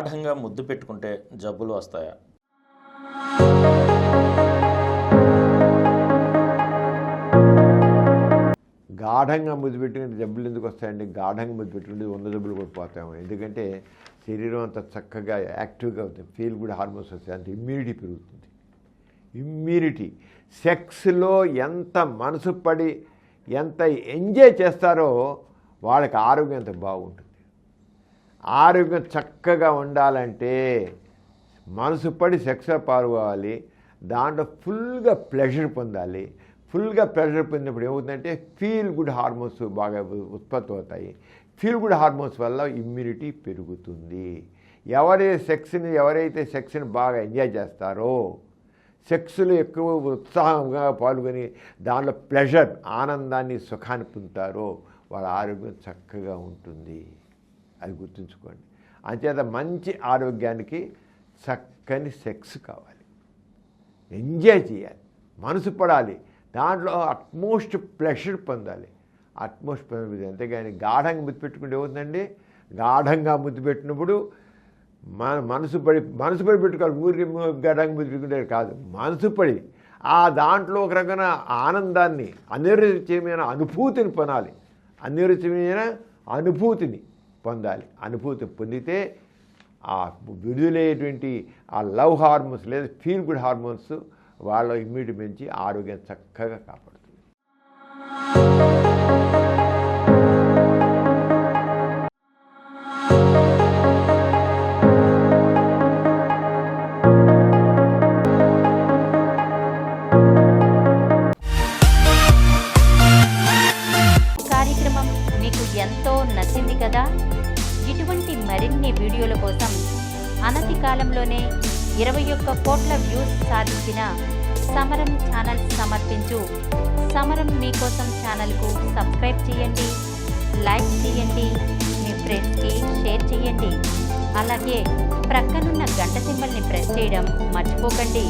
గాఢంగా ముద్దు పెట్టుకుంటే జబ్బులు వస్తాయా? గాఢంగా ముద్దు పెట్టుకుంటే జబ్బులు ఎందుకు వస్తాయండి? గాఢంగా ముద్దు పెట్టుకుంటే ఉన్న జబ్బులు కూడా పోతాము. ఎందుకంటే శరీరం అంత చక్కగా యాక్టివ్గా అవుతుంది, ఫీల్ గుడ్ హార్మోన్స్ వస్తాయి, అంత ఇమ్యూనిటీ పెరుగుతుంది. ఇమ్యూనిటీ సెక్స్లో ఎంత మనసు పడి ఎంత ఎంజాయ్ చేస్తారో వాళ్ళకి ఆరోగ్యం అంత బాగుంటుంది. ఆరోగ్యం చక్కగా ఉండాలంటే మనసు పడి సెక్స్లో పాల్గొవాలి, దాంట్లో ఫుల్గా ప్లెజర్ పొందాలి. ఫుల్గా ప్లెజర్ పొందినప్పుడు ఏమవుతుందంటే ఫీల్ గుడ్ హార్మోన్స్ బాగా ఉత్పత్తి అవుతాయి. ఫీల్ గుడ్ హార్మోన్స్ వల్ల ఇమ్యూనిటీ పెరుగుతుంది. ఎవరైతే సెక్స్ని బాగా ఎంజాయ్ చేస్తారో, సెక్స్లో ఎక్కువ ఉత్సాహంగా పాల్గొని దానిలో ప్లెజర్ ఆనందాన్ని సుఖాన్ని పొందుతారో వాళ్ళ ఆరోగ్యం చక్కగా ఉంటుంది. అది గుర్తుంచుకోండి. అంచేత మంచి ఆరోగ్యానికి చక్కని సెక్స్ కావాలి, ఎంజాయ్ చేయాలి, మనసు పడాలి, దాంట్లో అట్మోస్ట్ ప్లెజర్ పొందాలి. అట్మోస్ట్ పొందాలి. అంతేగాని గాఢంగా ముద్దు పెట్టుకుంటే ఏమవుతుందండి? గాఢంగా ముద్దు పెట్టినప్పుడు మనసు పడి పెట్టుకోవాలి. ఊరికి గాఢంగా ముద్దు పెట్టుకుంటే కాదు, మనసు పడి ఆ దాంట్లో ఒక రకమైన ఆనందాన్ని, అనిర్వచనీయమైన అనుభూతిని పొందాలి. అనిర్వచనీయమైన అనుభూతిని పొందాలి. అనుభూతి పొందితే ఆ విడుదలయ్యేటువంటి ఆ లవ్ హార్మోన్స్ లేదా ఫీల్ గుడ్ హార్మోన్స్ వాళ్ళ ఇమ్యూనిటీ పెంచి ఆరోగ్యం చక్కగా కాపాడుతుంది. కార్యక్రమం మీకు ఎంతో నచ్చింది కదా? ఇటువంటి మరిన్ని వీడియోల కోసం అనతి కాలంలోనే 21 కోట్ల వ్యూస్ సాధించిన సమరం ఛానల్ సమర్పించు సమరం మీకోసం ఛానల్కు సబ్స్క్రైబ్ చేయండి, లైక్ చేయండి, మీ ఫ్రెండ్స్కి షేర్ చేయండి. అలాగే ప్రక్కనున్న గంట సింబల్ని ప్రెస్ చేయడం మర్చిపోకండి.